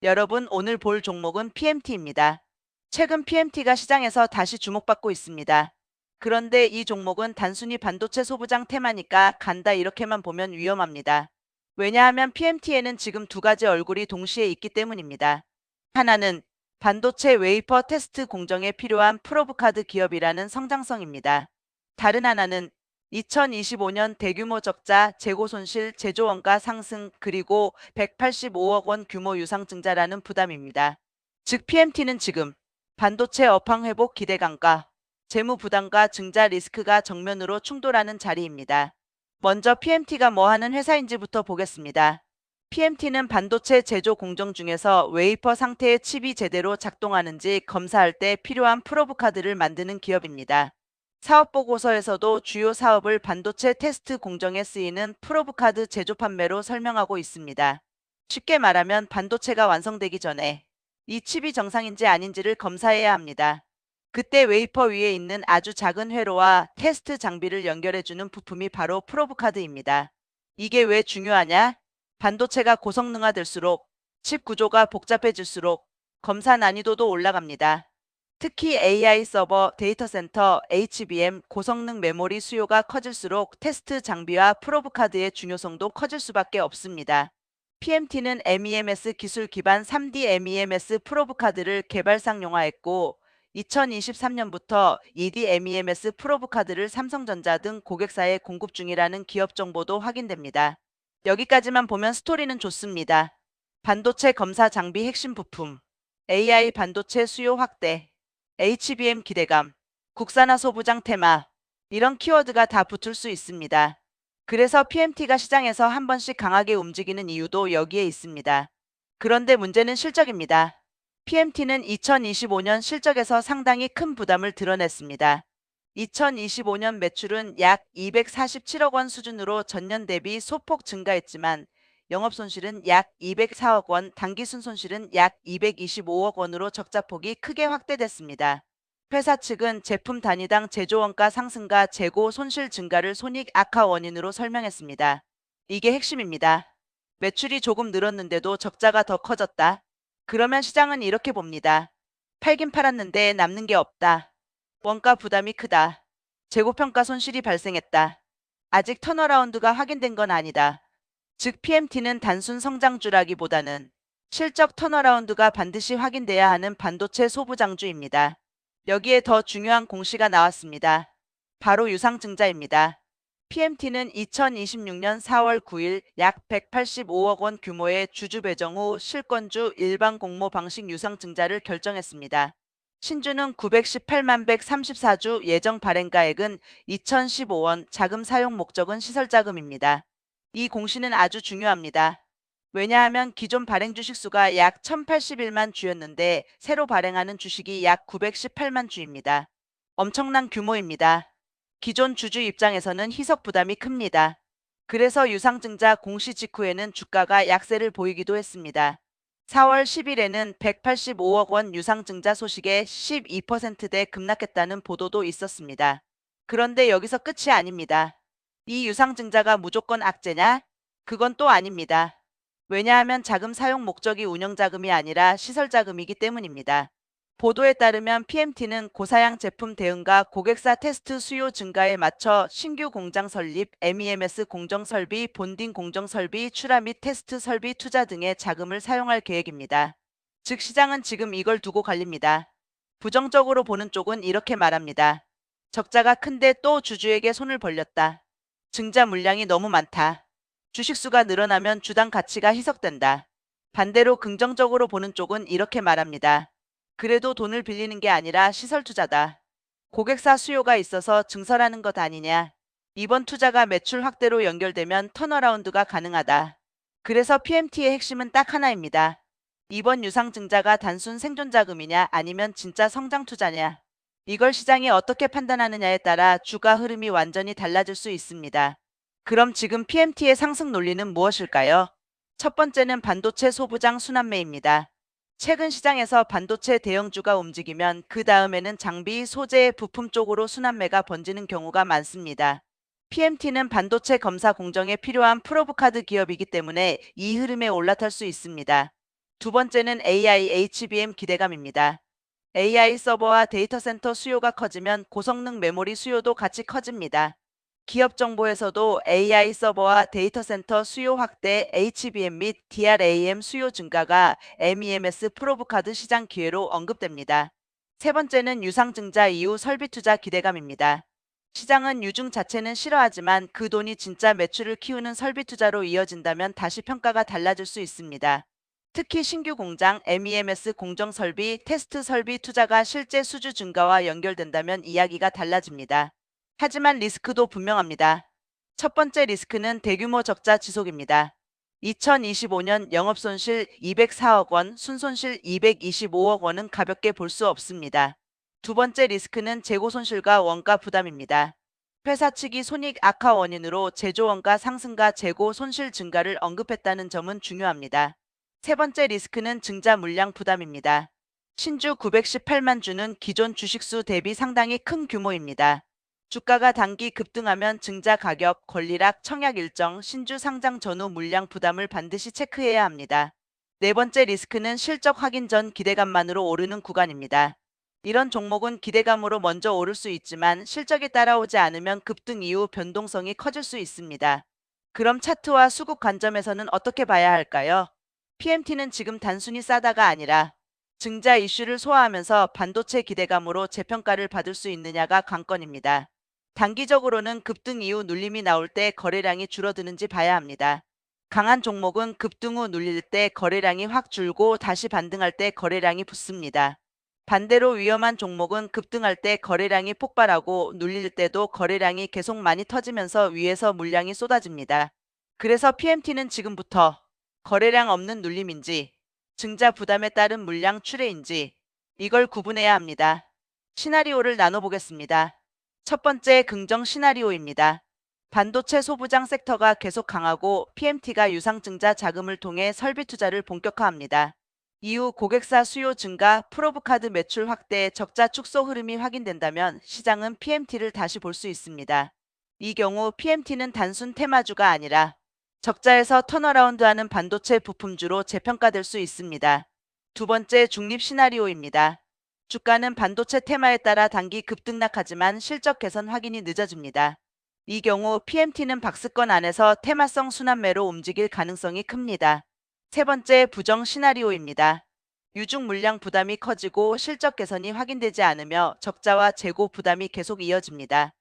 여러분, 오늘 볼 종목은 PMT입니다. 최근 PMT가 시장에서 다시 주목받고 있습니다. 그런데 이 종목은 단순히 반도체 소부장 테마니까 간다 이렇게만 보면 위험합니다. 왜냐하면 PMT에는 지금 두 가지 얼굴이 동시에 있기 때문입니다. 하나는 반도체 웨이퍼 테스트 공정에 필요한 프로브카드 기업이라는 성장성입니다. 다른 하나는 2025년 대규모 적자, 재고 손실, 제조 원가 상승, 그리고 185억 원 규모 유상증자라는 부담입니다. 즉 PMT는 지금 반도체 업황 회복 기대감과 재무 부담과 증자 리스크가 정면으로 충돌하는 자리입니다. 먼저 PMT가 뭐 하는 회사인지부터 보겠습니다. PMT는 반도체 제조 공정 중에서 웨이퍼 상태의 칩이 제대로 작동하는지 검사할 때 필요한 프로브 카드를 만드는 기업입니다. 사업 보고서에서도 주요 사업을 반도체 테스트 공정에 쓰이는 프로브 카드 제조 판매로 설명하고 있습니다. 쉽게 말하면 반도체가 완성되기 전에 이 칩이 정상인지 아닌지를 검사해야 합니다. 그때 웨이퍼 위에 있는 아주 작은 회로와 테스트 장비를 연결해주는 부품이 바로 프로브 카드입니다. 이게 왜 중요하냐? 반도체가 고성능화될수록 칩 구조가 복잡해질수록 검사 난이도도 올라갑니다. 특히 AI 서버, 데이터 센터, HBM, 고성능 메모리 수요가 커질수록 테스트 장비와 프로브 카드의 중요성도 커질 수밖에 없습니다. PMT는 MEMS 기술 기반 3D MEMS 프로브 카드를 개발상용화했고 2023년부터 ED MEMS 프로브 카드를 삼성전자 등 고객사에 공급 중이라는 기업 정보도 확인됩니다. 여기까지만 보면 스토리는 좋습니다. 반도체 검사 장비 핵심 부품, AI 반도체 수요 확대, HBM 기대감, 국산화 소부장 테마, 이런 키워드가 다 붙을 수 있습니다. 그래서 PMT가 시장에서 한 번씩 강하게 움직이는 이유도 여기에 있습니다. 그런데 문제는 실적입니다. PMT는 2025년 실적에서 상당히 큰 부담을 드러냈습니다. 2025년 매출은 약 247억 원 수준으로 전년 대비 소폭 증가했지만 영업손실은 약 204억 원, 당기순손실은 약 225억 원으로 적자폭이 크게 확대됐습니다. 회사 측은 제품 단위당 제조 원가 상승과 재고 손실 증가를 손익 악화 원인으로 설명했습니다. 이게 핵심입니다. 매출이 조금 늘었는데도 적자가 더 커졌다. 그러면 시장은 이렇게 봅니다. 팔긴 팔았는데 남는 게 없다. 원가 부담이 크다. 재고평가 손실이 발생했다. 아직 턴어라운드가 확인된 건 아니다. 즉 PMT는 단순 성장주라기보다는 실적 턴어라운드가 반드시 확인돼야 하는 반도체 소부장주입니다. 여기에 더 중요한 공시가 나왔습니다. 바로 유상증자입니다. PMT는 2026년 4월 9일 약 185억 원 규모의 주주 배정 후 실권주 일반 공모 방식 유상증자를 결정했습니다. 신주는 918만 134주 예정 발행가액은 2015원, 자금 사용 목적은 시설자금입니다. 이 공시는 아주 중요합니다. 왜냐하면 기존 발행 주식 수가 약 1081만 주였는데 새로 발행하는 주식이 약 918만 주입니다. 엄청난 규모입니다. 기존 주주 입장에서는 희석 부담이 큽니다. 그래서 유상증자 공시 직후에는 주가가 약세를 보이기도 했습니다. 4월 10일에는 185억 원 유상증자 소식에 12%대 급락했다는 보도도 있었습니다. 그런데 여기서 끝이 아닙니다. 이 유상증자가 무조건 악재냐? 그건 또 아닙니다. 왜냐하면 자금 사용 목적이 운영자금이 아니라 시설자금이기 때문입니다. 보도에 따르면 PMT는 고사양 제품 대응과 고객사 테스트 수요 증가에 맞춰 신규 공장 설립, MEMS 공정 설비, 본딩 공정 설비, 출하 및 테스트 설비 투자 등의 자금을 사용할 계획입니다. 즉 시장은 지금 이걸 두고 갈립니다. 부정적으로 보는 쪽은 이렇게 말합니다. 적자가 큰데 또 주주에게 손을 벌렸다. 증자 물량이 너무 많다. 주식수가 늘어나면 주당 가치가 희석된다. 반대로 긍정적으로 보는 쪽은 이렇게 말합니다. 그래도 돈을 빌리는 게 아니라 시설 투자다. 고객사 수요가 있어서 증설하는 것 아니냐. 이번 투자가 매출 확대로 연결되면 턴어라운드가 가능하다. 그래서 PMT의 핵심은 딱 하나입니다. 이번 유상증자가 단순 생존자금이냐 아니면 진짜 성장 투자냐. 이걸 시장이 어떻게 판단하느냐에 따라 주가 흐름이 완전히 달라질 수 있습니다. 그럼 지금 PMT의 상승 논리는 무엇일까요? 첫 번째는 반도체 소부장 순환매입니다. 최근 시장에서 반도체 대형주가 움직이면 그 다음에는 장비, 소재, 부품 쪽으로 순환매가 번지는 경우가 많습니다. PMT는 반도체 검사 공정에 필요한 프로브카드 기업이기 때문에 이 흐름에 올라탈 수 있습니다. 두 번째는 AI HBM 기대감입니다. AI 서버와 데이터 센터 수요가 커지면 고성능 메모리 수요도 같이 커집니다. 기업 정보에서도 AI 서버와 데이터 센터 수요 확대, HBM 및 DRAM 수요 증가가 MEMS 프로브 카드 시장 기회로 언급됩니다. 세 번째는 유상증자 이후 설비 투자 기대감입니다. 시장은 유증 자체는 싫어하지만 그 돈이 진짜 매출을 키우는 설비 투자로 이어진다면 다시 평가가 달라질 수 있습니다. 특히 신규 공장, MEMS 공정 설비, 테스트 설비 투자가 실제 수주 증가와 연결된다면 이야기가 달라집니다. 하지만 리스크도 분명합니다. 첫 번째 리스크는 대규모 적자 지속입니다. 2025년 영업손실 204억 원, 순손실 225억 원은 가볍게 볼 수 없습니다. 두 번째 리스크는 재고 손실과 원가 부담입니다. 회사 측이 손익 악화 원인으로 제조 원가 상승과 재고 손실 증가를 언급했다는 점은 중요합니다. 세 번째 리스크는 증자 물량 부담입니다. 신주 918만 주는 기존 주식수 대비 상당히 큰 규모입니다. 주가가 단기 급등하면 증자 가격, 권리락, 청약 일정, 신주 상장 전후 물량 부담을 반드시 체크해야 합니다. 네 번째 리스크는 실적 확인 전 기대감만으로 오르는 구간입니다. 이런 종목은 기대감으로 먼저 오를 수 있지만 실적이 따라오지 않으면 급등 이후 변동성이 커질 수 있습니다. 그럼 차트와 수급 관점에서는 어떻게 봐야 할까요? PMT는 지금 단순히 싸다가 아니라 증자 이슈를 소화하면서 반도체 기대감으로 재평가를 받을 수 있느냐가 관건입니다. 단기적으로는 급등 이후 눌림이 나올 때 거래량이 줄어드는지 봐야 합니다. 강한 종목은 급등 후 눌릴 때 거래량이 확 줄고 다시 반등할 때 거래량이 붙습니다. 반대로 위험한 종목은 급등할 때 거래량이 폭발하고 눌릴 때도 거래량이 계속 많이 터지면서 위에서 물량이 쏟아집니다. 그래서 PMT는 지금부터 거래량 없는 눌림인지 증자 부담에 따른 물량 출회인지 이걸 구분해야 합니다. 시나리오를 나눠보겠습니다. 첫 번째 긍정 시나리오입니다. 반도체 소부장 섹터가 계속 강하고 PMT가 유상증자 자금을 통해 설비 투자를 본격화합니다. 이후 고객사 수요 증가, 프로브 카드 매출 확대, 적자 축소 흐름이 확인된다면 시장은 PMT를 다시 볼 수 있습니다. 이 경우 PMT는 단순 테마주가 아니라 적자에서 턴어라운드하는 반도체 부품주로 재평가될 수 있습니다. 두 번째 중립 시나리오입니다. 주가는 반도체 테마에 따라 단기 급등락하지만 실적 개선 확인이 늦어집니다. 이 경우 PMT는 박스권 안에서 테마성 순환매로 움직일 가능성이 큽니다. 세 번째 부정 시나리오입니다. 유중 물량 부담이 커지고 실적 개선이 확인되지 않으며 적자와 재고 부담이 계속 이어집니다.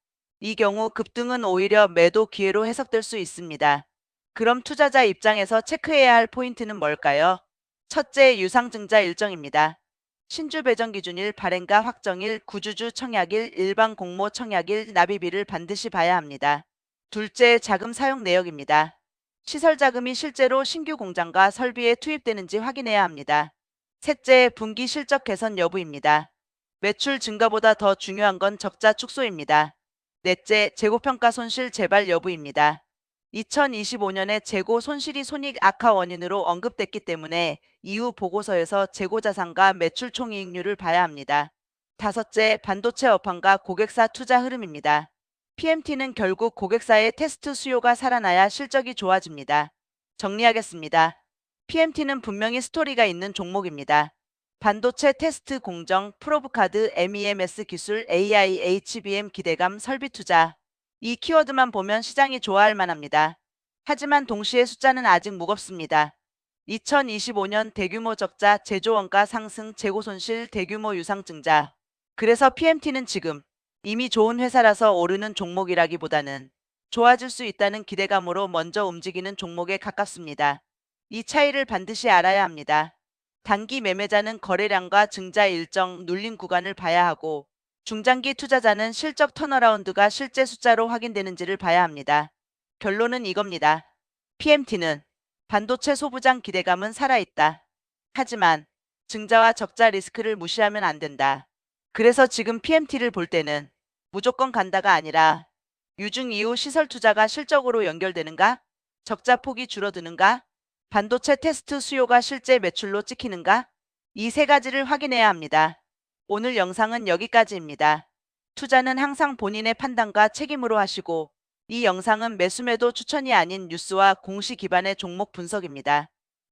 이 경우 급등은 오히려 매도 기회로 해석될 수 있습니다. 그럼 투자자 입장에서 체크해야 할 포인트는 뭘까요? 첫째, 유상증자 일정입니다. 신주 배정 기준일, 발행가 확정일, 구주주 청약일, 일반 공모 청약일, 납입일을 반드시 봐야 합니다. 둘째, 자금 사용 내역입니다. 시설 자금이 실제로 신규 공장과 설비에 투입되는지 확인해야 합니다. 셋째, 분기 실적 개선 여부입니다. 매출 증가보다 더 중요한 건 적자 축소입니다. 넷째, 재고평가 손실 재발 여부입니다. 2025년에 재고 손실이 손익 악화 원인으로 언급됐기 때문에 이후 보고서에서 재고 자산과 매출 총이익률을 봐야 합니다. 다섯째, 반도체 업황과 고객사 투자 흐름입니다. PMT는 결국 고객사의 테스트 수요가 살아나야 실적이 좋아집니다. 정리하겠습니다. PMT는 분명히 스토리가 있는 종목입니다. 반도체 테스트 공정, 프로브카드, MEMS 기술, AI, HBM 기대감, 설비 투자. 이 키워드만 보면 시장이 좋아할 만합니다. 하지만 동시에 숫자는 아직 무겁습니다. 2025년 대규모 적자, 제조 원가 상승, 재고 손실, 대규모 유상증자. 그래서 PMT는 지금 이미 좋은 회사라서 오르는 종목이라기보다는 좋아질 수 있다는 기대감으로 먼저 움직이는 종목에 가깝습니다. 이 차이를 반드시 알아야 합니다. 단기 매매자는 거래량과 증자 일정, 눌린 구간을 봐야 하고 중장기 투자자는 실적 턴어라운드가 실제 숫자로 확인되는지를 봐야 합니다. 결론은 이겁니다. PMT는 반도체 소부장 기대감은 살아있다. 하지만 증자와 적자 리스크를 무시하면 안 된다. 그래서 지금 PMT를 볼 때는 무조건 간다가 아니라 유증 이후 시설 투자가 실적으로 연결되는가? 적자 폭이 줄어드는가? 반도체 테스트 수요가 실제 매출로 찍히는가? 이 세 가지를 확인해야 합니다. 오늘 영상은 여기까지입니다. 투자는 항상 본인의 판단과 책임으로 하시고 이 영상은 매수매도 추천이 아닌 뉴스와 공시 기반의 종목 분석입니다.